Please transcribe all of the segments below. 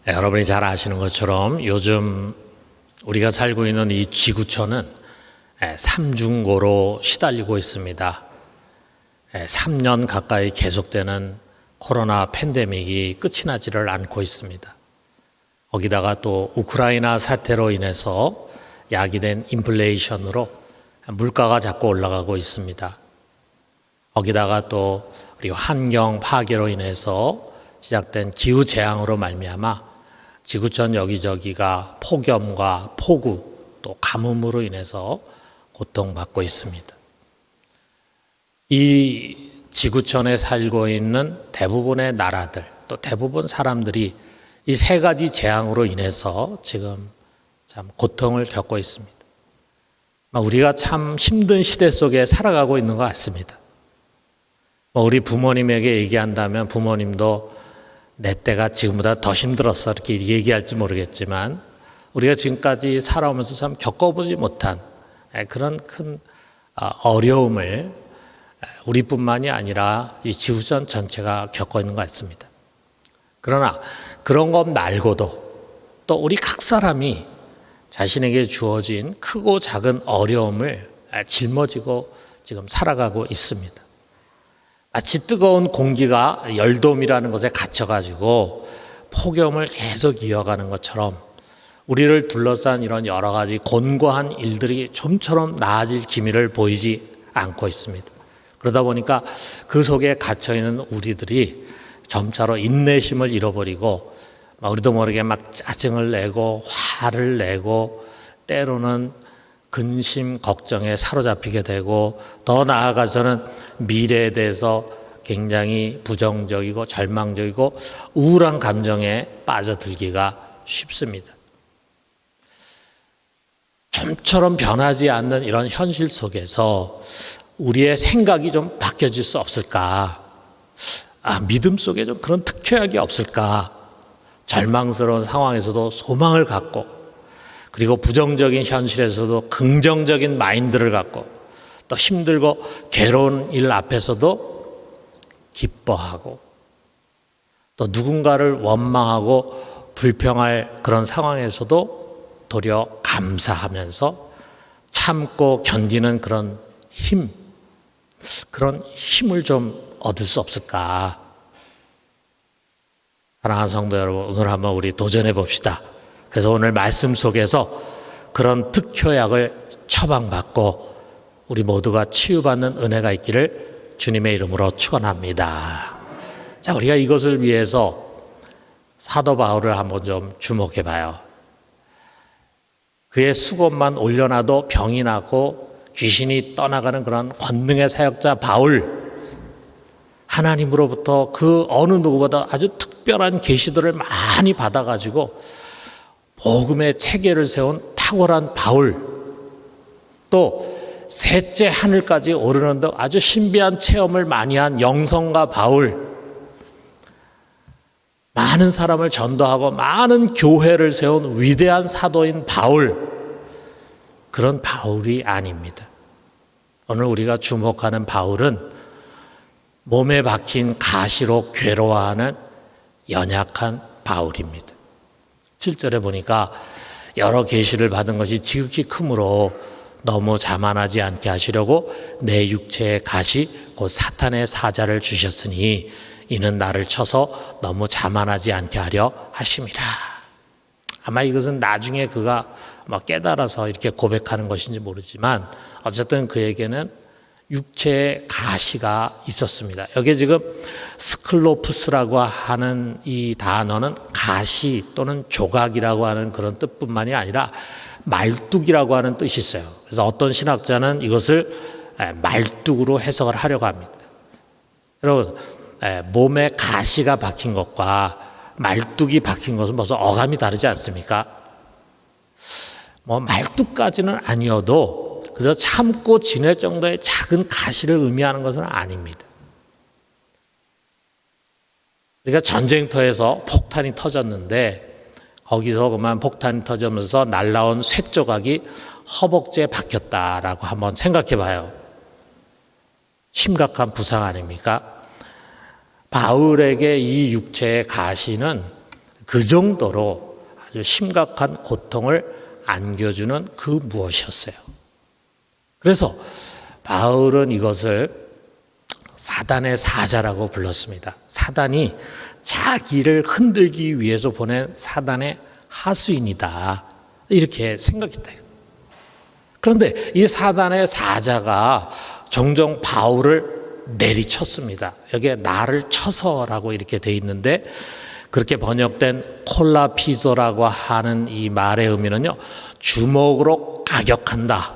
여러분이 잘 아시는 것처럼 요즘 우리가 살고 있는 이 지구촌은 삼중고로 시달리고 있습니다. 3년 가까이 계속되는 코로나 팬데믹이 끝이 나지를 않고 있습니다. 거기다가 또 우크라이나 사태로 인해서 야기된 인플레이션으로 물가가 자꾸 올라가고 있습니다. 거기다가 또 우리 환경 파괴로 인해서 시작된 기후 재앙으로 말미암아 지구촌 여기저기가 폭염과 폭우 또 가뭄으로 인해서 고통받고 있습니다. 이 지구촌에 살고 있는 대부분의 나라들 또 대부분 사람들이 이 세 가지 재앙으로 인해서 지금 참 고통을 겪고 있습니다. 우리가 참 힘든 시대 속에 살아가고 있는 것 같습니다. 우리 부모님에게 얘기한다면 부모님도 내 때가 지금보다 더 힘들었어 이렇게 얘기할지 모르겠지만 우리가 지금까지 살아오면서 참 겪어보지 못한 그런 큰 어려움을 우리뿐만이 아니라 이 지구촌 전체가 겪고 있는 것 같습니다. 그러나 그런 것 말고도 또 우리 각 사람이 자신에게 주어진 크고 작은 어려움을 짊어지고 지금 살아가고 있습니다. 마치 뜨거운 공기가 열돔이라는 것에 갇혀가지고 폭염을 계속 이어가는 것처럼 우리를 둘러싼 이런 여러 가지 곤고한 일들이 좀처럼 나아질 기미를 보이지 않고 있습니다. 그러다 보니까 그 속에 갇혀있는 우리들이 점차로 인내심을 잃어버리고 우리도 모르게 막 짜증을 내고 화를 내고 때로는 근심 걱정에 사로잡히게 되고 더 나아가서는 미래에 대해서 굉장히 부정적이고 절망적이고 우울한 감정에 빠져들기가 쉽습니다. 좀처럼 변하지 않는 이런 현실 속에서 우리의 생각이 좀 바뀌어질 수 없을까? 믿음 속에 좀 그런 특효약이 없을까? 절망스러운 상황에서도 소망을 갖고 그리고 부정적인 현실에서도 긍정적인 마인드를 갖고 또 힘들고 괴로운 일 앞에서도 기뻐하고 또 누군가를 원망하고 불평할 그런 상황에서도 도리어 감사하면서 참고 견디는 그런 그런 힘을 좀 얻을 수 없을까? 사랑하는 성도 여러분, 오늘 한번 우리 도전해 봅시다. 그래서 오늘 말씀 속에서 그런 특효약을 처방받고 우리 모두가 치유받는 은혜가 있기를 주님의 이름으로 축원합니다. 자, 우리가 이것을 위해서 사도 바울을 한번 좀 주목해 봐요. 그의 수고만 올려놔도 병이 나고 귀신이 떠나가는 그런 권능의 사역자 바울, 하나님으로부터 그 어느 누구보다 아주 특별한 계시들을 많이 받아가지고 복음의 체계를 세운 탁월한 바울, 또 셋째 하늘까지 오르는데 아주 신비한 체험을 많이 한 영성가 바울, 많은 사람을 전도하고 많은 교회를 세운 위대한 사도인 바울, 그런 바울이 아닙니다. 오늘 우리가 주목하는 바울은 몸에 박힌 가시로 괴로워하는 연약한 바울입니다. 7절에 보니까 여러 계시를 받은 것이 지극히 크므로 너무 자만하지 않게 하시려고 내 육체의 가시 곧 사탄의 사자를 주셨으니 이는 나를 쳐서 너무 자만하지 않게 하려 하심이라. 아마 이것은 나중에 그가 깨달아서 이렇게 고백하는 것인지 모르지만 어쨌든 그에게는 육체의 가시가 있었습니다. 여기에 지금 스클로푸스라고 하는 이 단어는 가시 또는 조각이라고 하는 그런 뜻뿐만이 아니라 말뚝이라고 하는 뜻이 있어요. 그래서 어떤 신학자는 이것을 말뚝으로 해석을 하려고 합니다. 여러분, 몸에 가시가 박힌 것과 말뚝이 박힌 것은 벌써 어감이 다르지 않습니까? 말뚝까지는 아니어도 그저 참고 지낼 정도의 작은 가시를 의미하는 것은 아닙니다. 그러니까 전쟁터에서 폭탄이 터졌는데 거기서 그만 폭탄이 터지면서 날라온 쇳조각이 허벅지에 박혔다라고 한번 생각해 봐요. 심각한 부상 아닙니까? 바울에게 이 육체의 가시는 그 정도로 아주 심각한 고통을 안겨주는 그 무엇이었어요. 그래서 바울은 이것을 사단의 사자라고 불렀습니다. 사단이 자기를 흔들기 위해서 보낸 사단의 하수인이다, 이렇게 생각했다. 그런데 이 사단의 사자가 종종 바울을 내리쳤습니다. 여기에 나를 쳐서라고 이렇게 돼 있는데, 그렇게 번역된 콜라피조라고 하는 이 말의 의미는요, 주먹으로 가격한다,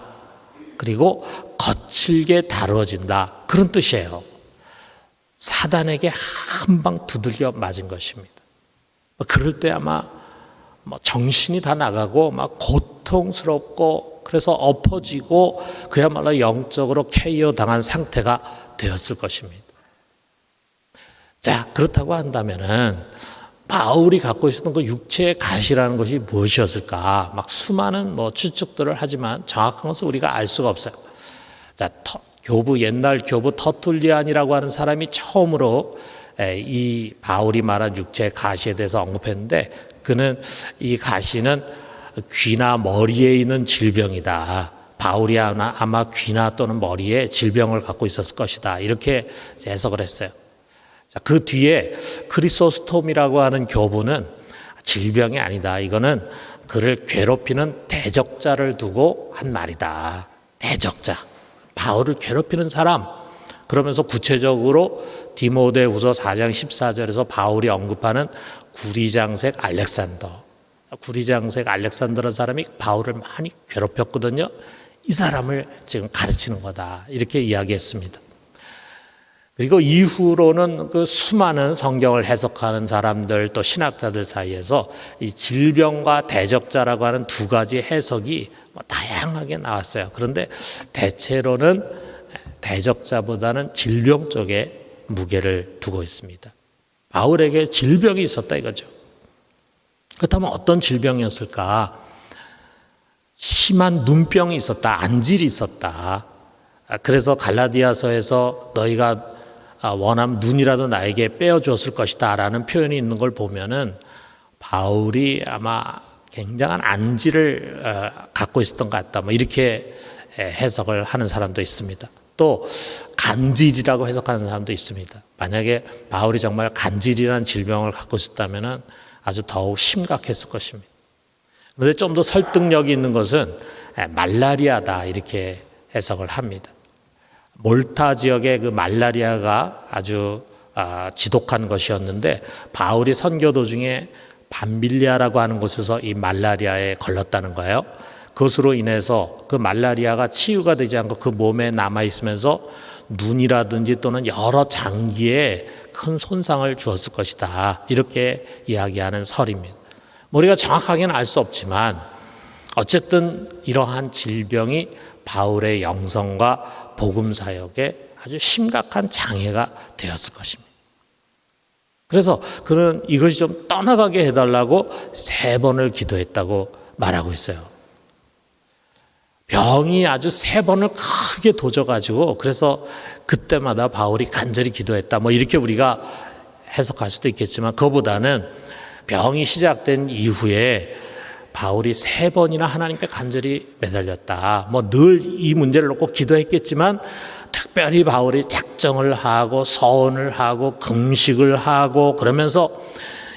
그리고 거칠게 다루어진다, 그런 뜻이에요. 사단에게 한 방 두들겨 맞은 것입니다. 그럴 때 아마 정신이 다 나가고 막 고통스럽고, 그래서 엎어지고 그야말로 영적으로 KO 당한 상태가 되었을 것입니다. 자, 그렇다고 한다면은 바울이 갖고 있었던 그 육체의 가시라는 것이 무엇이었을까? 막 수많은 추측들을 하지만 정확한 것은 우리가 알 수가 없어요. 자, 옛날 교부 터툴리안이라고 하는 사람이 처음으로 이 바울이 말한 육체의 가시에 대해서 언급했는데, 그는 이 가시는 귀나 머리에 있는 질병이다. 바울이 아마 귀나 또는 머리에 질병을 갖고 있었을 것이다, 이렇게 해석을 했어요. 자, 그 뒤에 크리소스톰이라고 하는 교부는 질병이 아니다, 이거는 그를 괴롭히는 대적자를 두고 한 말이다. 대적자, 바울을 괴롭히는 사람. 그러면서 구체적으로 디모데후서 4장 14절에서 바울이 언급하는 구리장색 알렉산더라는 사람이 바울을 많이 괴롭혔거든요. 이 사람을 지금 가르치는 거다, 이렇게 이야기했습니다. 그리고 이후로는 그 수많은 성경을 해석하는 사람들, 또 신학자들 사이에서 이 질병과 대적자라고 하는 두 가지 해석이 다양하게 나왔어요. 그런데 대체로는 대적자보다는 질병 쪽에 무게를 두고 있습니다. 바울에게 질병이 있었다, 이거죠. 그렇다면 어떤 질병이었을까? 심한 눈병이 있었다, 안질이 있었다. 그래서 갈라디아서에서 너희가 원하면 눈이라도 나에게 빼어주었을 것이다 라는 표현이 있는 걸 보면은 바울이 아마 굉장한 안질을 갖고 있었던 것 같다, 이렇게 해석을 하는 사람도 있습니다. 또 간질이라고 해석하는 사람도 있습니다. 만약에 바울이 정말 간질이라는 질병을 갖고 있었다면은 아주 더욱 심각했을 것입니다. 그런데 좀 더 설득력이 있는 것은 말라리아다, 이렇게 해석을 합니다. 몰타 지역의 그 말라리아가 아주 지독한 것이었는데, 바울이 선교 도중에 밤빌리아라고 하는 곳에서 이 말라리아에 걸렸다는 거예요. 그것으로 인해서 그 말라리아가 치유가 되지 않고 그 몸에 남아있으면서 눈이라든지 또는 여러 장기에 큰 손상을 주었을 것이다, 이렇게 이야기하는 설입니다. 우리가 정확하게는 알 수 없지만 어쨌든 이러한 질병이 바울의 영성과 복음 사역에 아주 심각한 장애가 되었을 것입니다. 그래서 그는 이것이 좀 떠나가게 해달라고 3번을 기도했다고 말하고 있어요. 병이 아주 3번을 크게 도져가지고, 그래서 그때마다 바울이 간절히 기도했다, 이렇게 우리가 해석할 수도 있겠지만, 그거보다는 병이 시작된 이후에 바울이 3번이나 하나님께 간절히 매달렸다. 늘 이 문제를 놓고 기도했겠지만, 특별히 바울이 작정을 하고 서원을 하고 금식을 하고 그러면서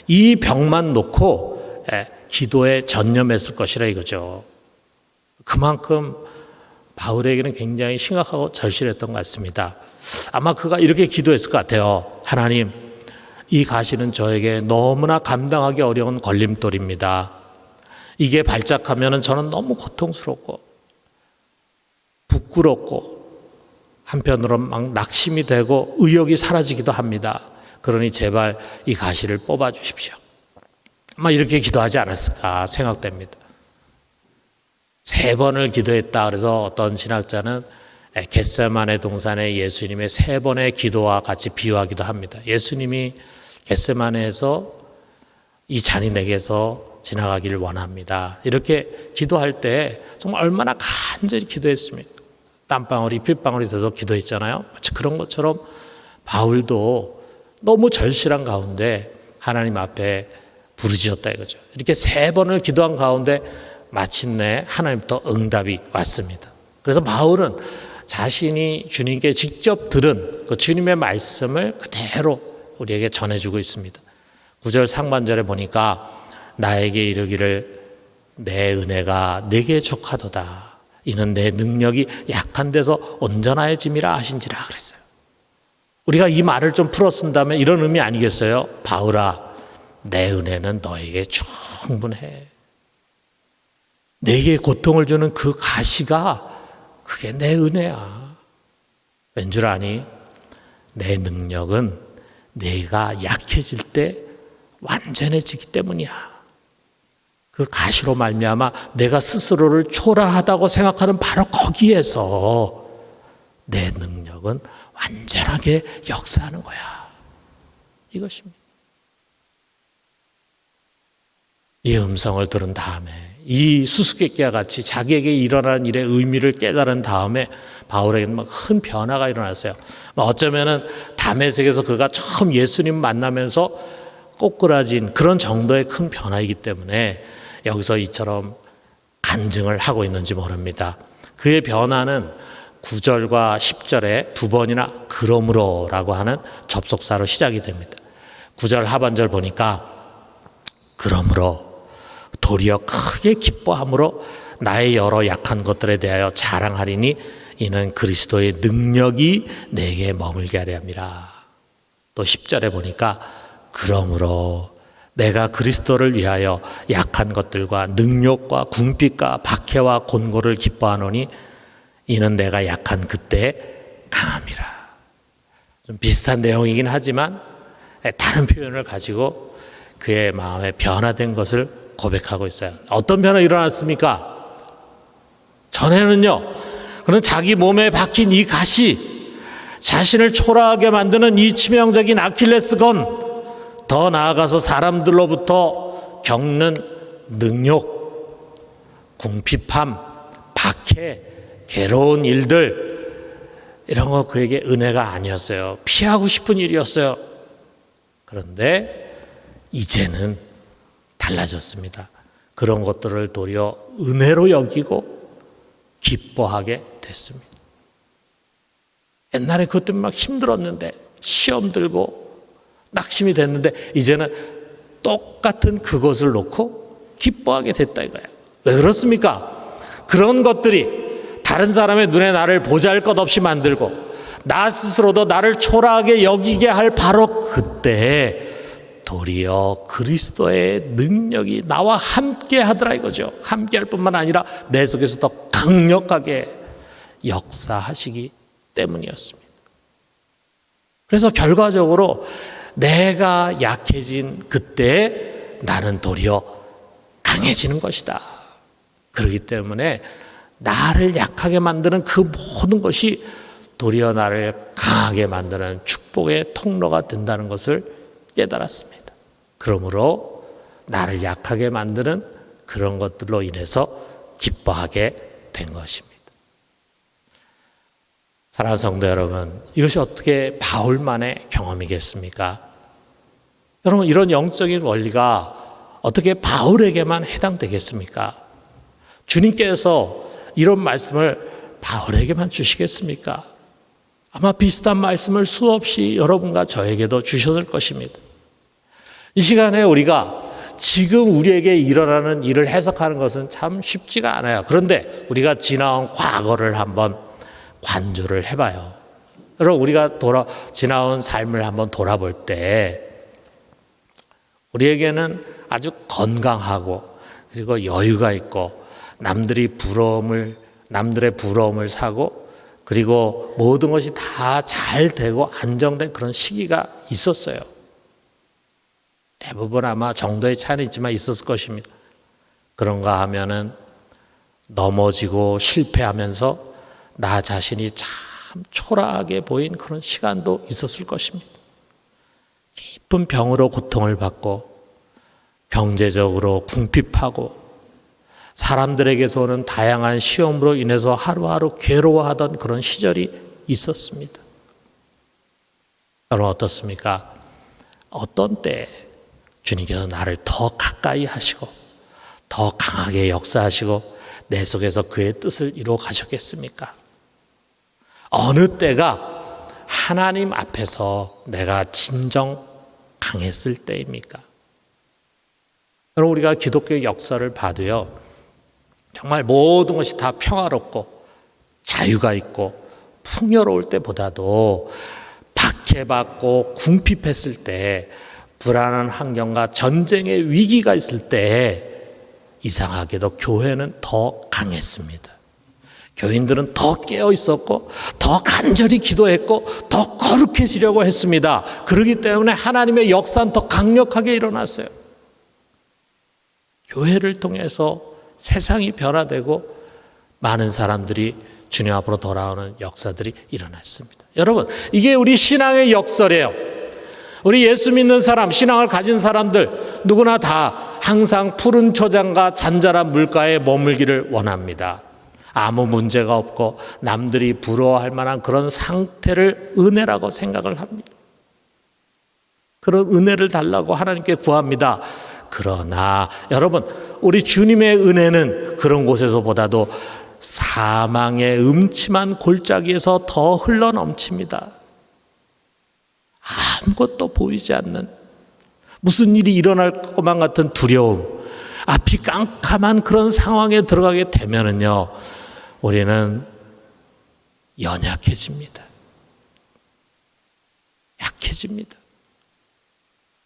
이 병만 놓고 기도에 전념했을 것이라 이거죠. 그만큼 바울에게는 굉장히 심각하고 절실했던 것 같습니다. 아마 그가 이렇게 기도했을 것 같아요. 하나님, 이 가시는 저에게 너무나 감당하기 어려운 걸림돌입니다. 이게 발작하면 저는 너무 고통스럽고 부끄럽고 한편으로 막 낙심이 되고 의욕이 사라지기도 합니다. 그러니 제발 이 가시를 뽑아 주십시오. 아마 이렇게 기도하지 않았을까 생각됩니다. 3번을 기도했다. 그래서 어떤 신학자는 겟세마네 동산의 예수님의 3번의 기도와 같이 비유하기도 합니다. 예수님이 겟세마네에서 이 잔이 내게서 지나가기를 원합니다. 이렇게 기도할 때 정말 얼마나 간절히 기도했습니까? 땀방울이 핏방울이 돼도 기도했잖아요. 마치 그런 것처럼 바울도 너무 절실한 가운데 하나님 앞에 부르짖었다 이거죠. 이렇게 3번을 기도한 가운데 마침내 하나님부터 응답이 왔습니다. 그래서 바울은 자신이 주님께 직접 들은 그 주님의 말씀을 그대로 우리에게 전해주고 있습니다. 9절 상반절에 보니까 나에게 이르기를 내 은혜가 내게 족하도다. 이는 내 능력이 약한 데서 온전하여짐이라 하신지라 그랬어요. 우리가 이 말을 좀 풀어 쓴다면 이런 의미 아니겠어요? 바울아, 내 은혜는 너에게 충분해. 내게 고통을 주는 그 가시가 그게 내 은혜야. 왠 줄 아니? 내 능력은 내가 약해질 때 완전해지기 때문이야. 그 가시로 말미암아 내가 스스로를 초라하다고 생각하는 바로 거기에서 내 능력은 완전하게 역사하는 거야. 이것입니다. 이 음성을 들은 다음에 이 수수께끼와 같이 자기에게 일어나는 일의 의미를 깨달은 다음에 바울에게는 막 큰 변화가 일어났어요. 어쩌면은 다메섹에서 그가 처음 예수님 만나면서 꼬꾸라진 그런 정도의 큰 변화이기 때문에 여기서 이처럼 간증을 하고 있는지 모릅니다. 그의 변화는 9절과 10절에 2번이나 그러므로라고 하는 접속사로 시작이 됩니다. 9절 하반절 보니까 그러므로 도리어 크게 기뻐함으로 나의 여러 약한 것들에 대하여 자랑하리니 이는 그리스도의 능력이 내게 머물게 하려 함이라. 또 10절에 보니까 그러므로 내가 그리스도를 위하여 약한 것들과 능욕과 궁핍과 박해와 곤고를 기뻐하노니 이는 내가 약한 그때 강함이라. 좀 비슷한 내용이긴 하지만 다른 표현을 가지고 그의 마음에 변화된 것을 고백하고 있어요. 어떤 변화가 일어났습니까? 전에는요, 그는 자기 몸에 박힌 이 가시, 자신을 초라하게 만드는 이 치명적인 아킬레스건, 더 나아가서 사람들로부터 겪는 능욕, 궁핍함, 박해, 괴로운 일들, 이런 거 그에게 은혜가 아니었어요. 피하고 싶은 일이었어요. 그런데 이제는 달라졌습니다. 그런 것들을 도리어 은혜로 여기고 기뻐하게 됐습니다. 옛날에 그것 때문에 막 힘들었는데, 시험 들고 낙심이 됐는데 이제는 똑같은 그것을 놓고 기뻐하게 됐다 이거예요. 왜 그렇습니까? 그런 것들이 다른 사람의 눈에 나를 보잘것없이 만들고 나 스스로도 나를 초라하게 여기게 할 바로 그때 도리어 그리스도의 능력이 나와 함께 하더라 이거죠. 함께 할 뿐만 아니라 내 속에서 더 강력하게 역사하시기 때문이었습니다. 그래서 결과적으로 내가 약해진 그때 나는 도리어 강해지는 것이다. 그렇기 때문에 나를 약하게 만드는 그 모든 것이 도리어 나를 강하게 만드는 축복의 통로가 된다는 것을 깨달았습니다. 그러므로 나를 약하게 만드는 그런 것들로 인해서 기뻐하게 된 것입니다. 사랑하는 성도 여러분, 이것이 어떻게 바울만의 경험이겠습니까? 여러분, 이런 영적인 원리가 어떻게 바울에게만 해당되겠습니까? 주님께서 이런 말씀을 바울에게만 주시겠습니까? 아마 비슷한 말씀을 수없이 여러분과 저에게도 주셨을 것입니다. 이 시간에 우리가 지금 우리에게 일어나는 일을 해석하는 것은 참 쉽지가 않아요. 그런데 우리가 지나온 과거를 한번 관조를 해봐요. 여러분, 우리가 지나온 삶을 한번 돌아볼 때 우리에게는 아주 건강하고 그리고 여유가 있고 남들의 부러움을 사고 그리고 모든 것이 다 잘 되고 안정된 그런 시기가 있었어요. 대부분 아마 정도의 차이는 있지만 있었을 것입니다. 그런가 하면은 넘어지고 실패하면서 나 자신이 참 초라하게 보인 그런 시간도 있었을 것입니다. 깊은 병으로 고통을 받고 경제적으로 궁핍하고 사람들에게서 오는 다양한 시험으로 인해서 하루하루 괴로워하던 그런 시절이 있었습니다. 여러분 어떻습니까? 어떤 때 주님께서 나를 더 가까이 하시고 더 강하게 역사하시고 내 속에서 그의 뜻을 이루어 가셨겠습니까? 어느 때가 하나님 앞에서 내가 진정 강했을 때입니까? 여러분, 우리가 기독교 역사를 봐도요, 정말 모든 것이 다 평화롭고 자유가 있고 풍요로울 때보다도 박해받고 궁핍했을 때, 불안한 환경과 전쟁의 위기가 있을 때 이상하게도 교회는 더 강했습니다. 교인들은 더 깨어 있었고 더 간절히 기도했고 더 거룩해지려고 했습니다. 그렇기 때문에 하나님의 역사는 더 강력하게 일어났어요. 교회를 통해서 세상이 변화되고 많은 사람들이 주님 앞으로 돌아오는 역사들이 일어났습니다. 여러분, 이게 우리 신앙의 역설이에요. 우리 예수 믿는 사람, 신앙을 가진 사람들 누구나 다 항상 푸른 초장과 잔잔한 물가에 머물기를 원합니다. 아무 문제가 없고 남들이 부러워할 만한 그런 상태를 은혜라고 생각을 합니다. 그런 은혜를 달라고 하나님께 구합니다. 그러나 여러분, 우리 주님의 은혜는 그런 곳에서보다도 사망의 음침한 골짜기에서 더 흘러넘칩니다. 아무것도 보이지 않는, 무슨 일이 일어날 것만 같은 두려움, 앞이 깜깜한 그런 상황에 들어가게 되면은요, 우리는 연약해집니다. 약해집니다.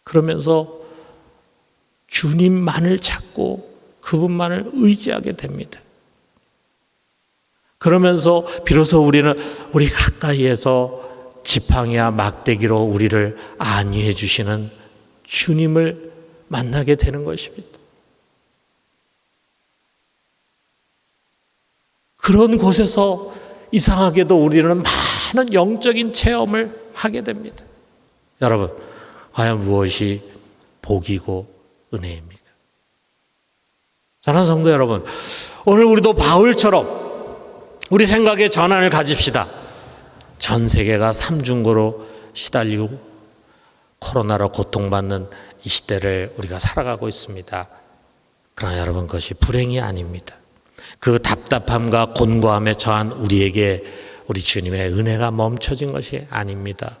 그러면서 주님만을 찾고 그분만을 의지하게 됩니다. 그러면서 비로소 우리는 우리 가까이에서 지팡이와 막대기로 우리를 안위해 주시는 주님을 만나게 되는 것입니다. 그런 곳에서 이상하게도 우리는 많은 영적인 체험을 하게 됩니다. 여러분, 과연 무엇이 복이고 은혜입니까? 사랑하는 성도 여러분, 오늘 우리도 바울처럼 우리 생각의 전환을 가집시다. 전 세계가 삼중고로 시달리고 코로나로 고통받는 이 시대를 우리가 살아가고 있습니다. 그러나 여러분, 그것이 불행이 아닙니다. 그 답답함과 곤고함에 처한 우리에게 우리 주님의 은혜가 멈춰진 것이 아닙니다.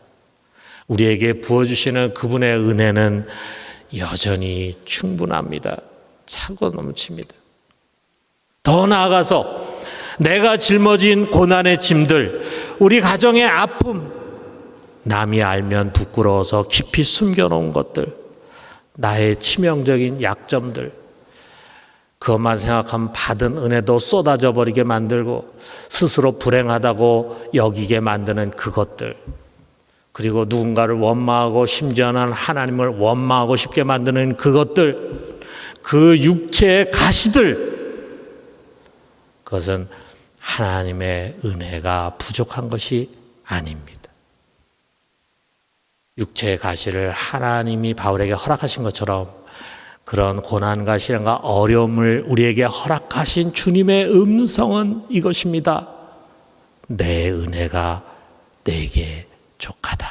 우리에게 부어주시는 그분의 은혜는 여전히 충분합니다. 차고 넘칩니다. 더 나아가서 내가 짊어진 고난의 짐들, 우리 가정의 아픔, 남이 알면 부끄러워서 깊이 숨겨놓은 것들, 나의 치명적인 약점들, 그것만 생각하면 받은 은혜도 쏟아져 버리게 만들고 스스로 불행하다고 여기게 만드는 그것들, 그리고 누군가를 원망하고 심지어는 하나님을 원망하고 싶게 만드는 그것들, 그 육체의 가시들, 그것은 하나님의 은혜가 부족한 것이 아닙니다. 육체의 가시를 하나님이 바울에게 허락하신 것처럼 그런 고난과 시련과 어려움을 우리에게 허락하신 주님의 음성은 이것입니다. 내 은혜가 내게 족하다.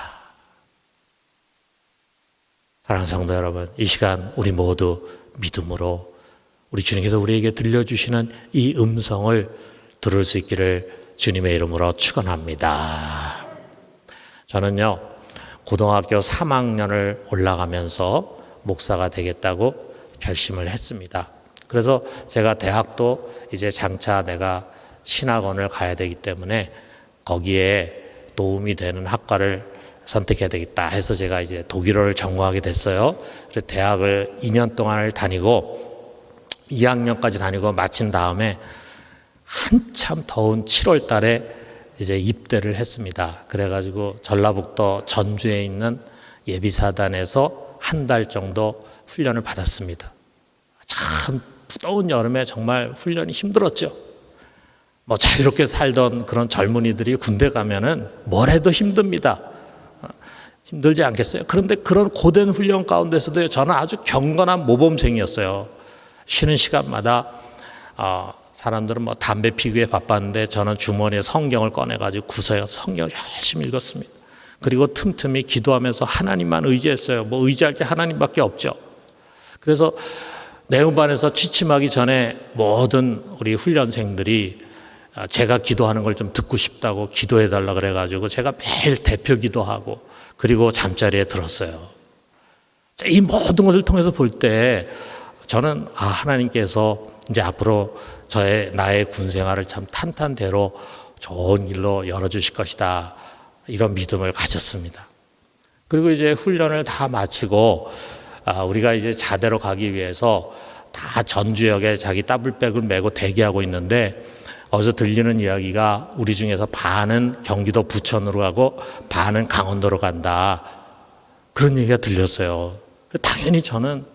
사랑하는 성도 여러분, 이 시간 우리 모두 믿음으로 우리 주님께서 우리에게 들려주시는 이 음성을 들을 수 있기를 주님의 이름으로 축원합니다. 저는요, 고등학교 3학년을 올라가면서 목사가 되겠다고 결심을 했습니다. 그래서 제가 대학도 이제 장차 내가 신학원을 가야 되기 때문에 거기에 도움이 되는 학과를 선택해야 되겠다 해서 제가 이제 독일어를 전공하게 됐어요. 그래서 대학을 2년 동안을 다니고 2학년까지 다니고 마친 다음에 한참 더운 7월 달에 이제 입대를 했습니다. 그래가지고 전라북도 전주에 있는 예비사단에서 한 달 정도 훈련을 받았습니다. 참 더운 여름에 정말 훈련이 힘들었죠. 뭐 자유롭게 살던 그런 젊은이들이 군대 가면은 뭘 해도 힘듭니다. 힘들지 않겠어요? 그런데 그런 고된 훈련 가운데서도 저는 아주 경건한 모범생이었어요. 쉬는 시간마다 사람들은 뭐 담배 피기에 바빴는데 저는 주머니에 성경을 꺼내가지고 구석에 성경을 열심히 읽었습니다. 그리고 틈틈이 기도하면서 하나님만 의지했어요. 뭐 의지할 게 하나님밖에 없죠. 그래서 내음반에서 취침하기 전에 모든 우리 훈련생들이 제가 기도하는 걸 좀 듣고 싶다고 기도해 달라 그래가지고 제가 매일 대표 기도하고 그리고 잠자리에 들었어요. 이 모든 것을 통해서 볼 때 저는 하나님께서 이제 앞으로 나의 군 생활을 참 탄탄대로 좋은 길로 열어주실 것이다, 이런 믿음을 가졌습니다. 그리고 이제 훈련을 다 마치고 우리가 이제 자대로 가기 위해서 다 전주역에 자기 더블백을 메고 대기하고 있는데, 어디서 들리는 이야기가 우리 중에서 반은 경기도 부천으로 가고 반은 강원도로 간다, 그런 얘기가 들렸어요. 당연히 저는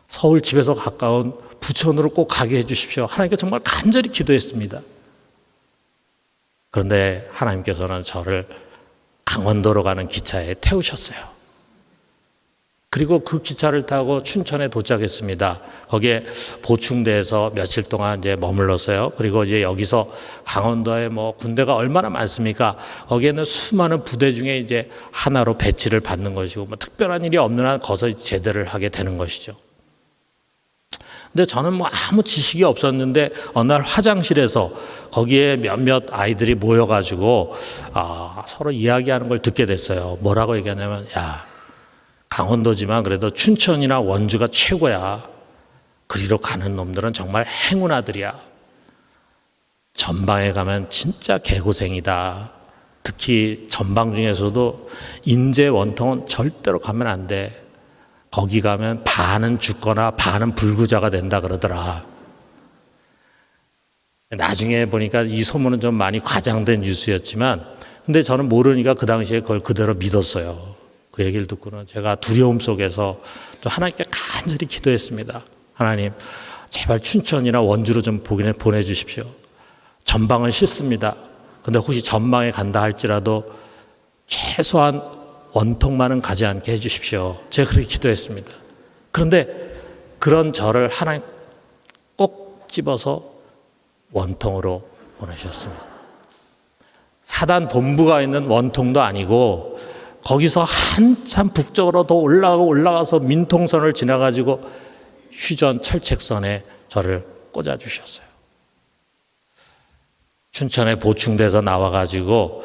서울 집에서 가까운 부천으로 꼭 가게 해주십시오, 하나님께 정말 간절히 기도했습니다. 그런데 하나님께서는 저를 강원도로 가는 기차에 태우셨어요. 그리고 그 기차를 타고 춘천에 도착했습니다. 거기에 보충대에서 며칠 동안 이제 머물렀어요. 그리고 이제 여기서 강원도에 군대가 얼마나 많습니까? 거기에는 수많은 부대 중에 이제 하나로 배치를 받는 것이고, 특별한 일이 없는 한 거기서 제대를 하게 되는 것이죠. 근데 저는 아무 지식이 없었는데 어느 날 화장실에서 거기에 몇몇 아이들이 모여가지고 서로 이야기하는 걸 듣게 됐어요. 뭐라고 얘기하냐면, 야, 강원도지만 그래도 춘천이나 원주가 최고야. 그리로 가는 놈들은 정말 행운아들이야. 전방에 가면 진짜 개고생이다. 특히 전방 중에서도 인제 원통은 절대로 가면 안 돼. 거기 가면 반은 죽거나 반은 불구자가 된다 그러더라. 나중에 보니까 이 소문은 좀 많이 과장된 뉴스였지만, 근데 저는 모르니까 그 당시에 그걸 그대로 믿었어요. 그 얘기를 듣고는 제가 두려움 속에서 또 하나님께 간절히 기도했습니다. 하나님, 제발 춘천이나 원주로 좀 보내주십시오. 전방은 싫습니다. 근데 혹시 전방에 간다 할지라도 최소한 원통만은 가지 않게 해주십시오. 제가 그렇게 기도했습니다. 그런데 그런 저를 하나님 꼭 집어서 원통으로 보내셨습니다. 사단 본부가 있는 원통도 아니고, 거기서 한참 북쪽으로 더 올라가서 민통선을 지나가지고 휴전 철책선에 저를 꽂아주셨어요. 춘천에 보충돼서 나와가지고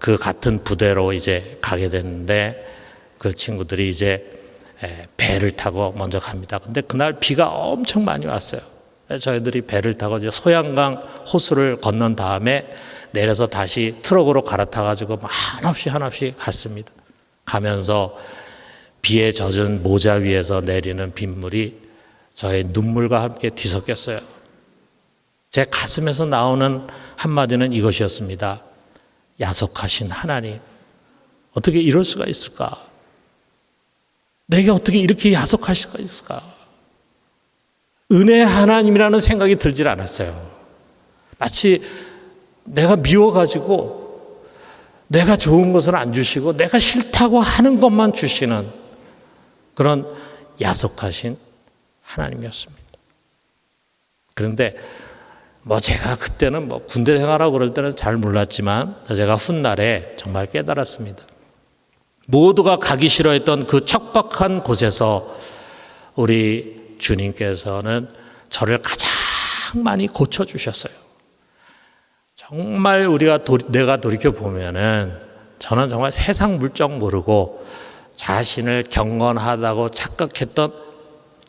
그 같은 부대로 이제 가게 됐는데, 그 친구들이 이제 배를 타고 먼저 갑니다. 근데 그날 비가 엄청 많이 왔어요. 저희들이 배를 타고 이제 소양강 호수를 건넌 다음에 내려서 다시 트럭으로 갈아타가지고 한없이 갔습니다. 가면서 비에 젖은 모자 위에서 내리는 빗물이 저의 눈물과 함께 뒤섞였어요. 제 가슴에서 나오는 한마디는 이것이었습니다. 야속하신 하나님, 어떻게 이럴 수가 있을까? 내게 어떻게 이렇게 야속하실 수가 있을까? 은혜 하나님이라는 생각이 들질 않았어요. 마치 내가 미워가지고 내가 좋은 것은 안 주시고 내가 싫다고 하는 것만 주시는 그런 야속하신 하나님이었습니다. 그런데 제가 그때는 군대 생활하고 그럴 때는 잘 몰랐지만, 제가 훗날에 정말 깨달았습니다. 모두가 가기 싫어했던 그 척박한 곳에서 우리 주님께서는 저를 가장 많이 고쳐주셨어요. 정말 내가 돌이켜 보면은 저는 정말 세상 물정 모르고 자신을 경건하다고 착각했던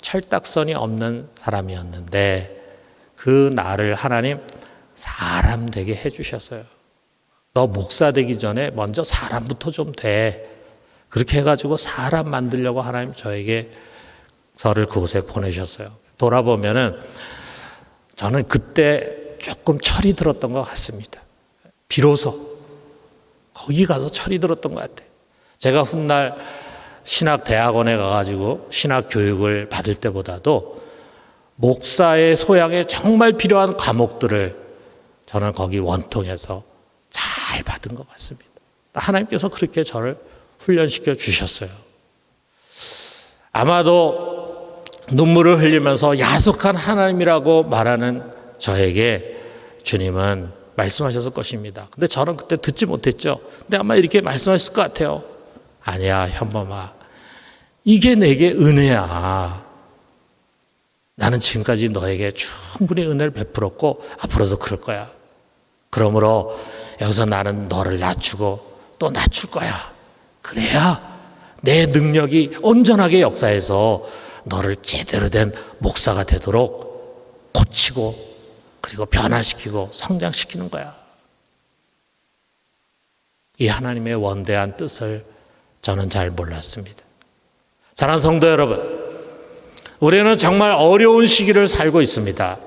철딱선이 없는 사람이었는데, 그 나를 하나님 사람 되게 해주셨어요. 너 목사 되기 전에 먼저 사람부터 좀 돼. 그렇게 해가지고 사람 만들려고 하나님 저를 그곳에 보내셨어요. 돌아보면은 저는 그때 조금 철이 들었던 것 같습니다. 비로소 거기 가서 철이 들었던 것 같아요. 제가 훗날 신학대학원에 가가지고 신학 교육을 받을 때보다도 목사의 소양에 정말 필요한 과목들을 저는 거기 원통에서 잘 받은 것 같습니다. 하나님께서 그렇게 저를 훈련시켜 주셨어요. 아마도 눈물을 흘리면서 야속한 하나님이라고 말하는 저에게 주님은 말씀하셨을 것입니다. 근데 저는 그때 듣지 못했죠. 근데 아마 이렇게 말씀하셨을 것 같아요. 아니야, 현범아. 이게 내게 은혜야. 나는 지금까지 너에게 충분히 은혜를 베풀었고 앞으로도 그럴 거야. 그러므로 여기서 나는 너를 낮추고 또 낮출 거야. 그래야 내 능력이 온전하게 역사해서 너를 제대로 된 목사가 되도록 고치고 그리고 변화시키고 성장시키는 거야. 이 하나님의 원대한 뜻을 저는 잘 몰랐습니다. 사랑하는 성도 여러분, 우리는 정말 어려운 시기를 살고 있습니다.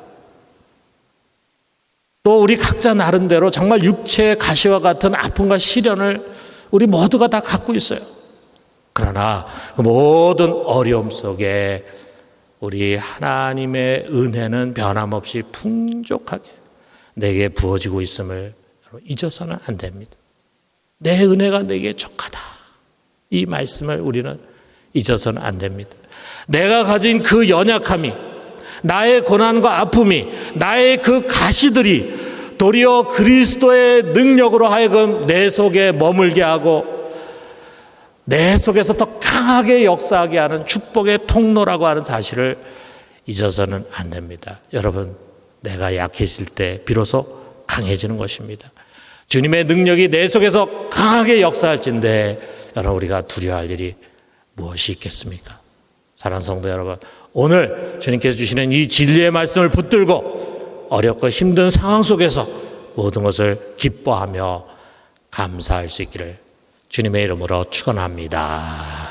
또 우리 각자 나름대로 정말 육체의 가시와 같은 아픔과 시련을 우리 모두가 다 갖고 있어요. 그러나 그 모든 어려움 속에 우리 하나님의 은혜는 변함없이 풍족하게 내게 부어지고 있음을 잊어서는 안 됩니다. 내 은혜가 내게 족하다. 이 말씀을 우리는 잊어서는 안 됩니다. 내가 가진 그 연약함이, 나의 고난과 아픔이, 나의 그 가시들이 도리어 그리스도의 능력으로 하여금 내 속에 머물게 하고 내 속에서 더 강하게 역사하게 하는 축복의 통로라고 하는 사실을 잊어서는 안 됩니다. 여러분, 내가 약해질 때 비로소 강해지는 것입니다. 주님의 능력이 내 속에서 강하게 역사할진데 여러분, 우리가 두려워할 일이 무엇이 있겠습니까? 사랑하는 성도 여러분, 오늘 주님께서 주시는 이 진리의 말씀을 붙들고 어렵고 힘든 상황 속에서 모든 것을 기뻐하며 감사할 수 있기를 주님의 이름으로 축원합니다.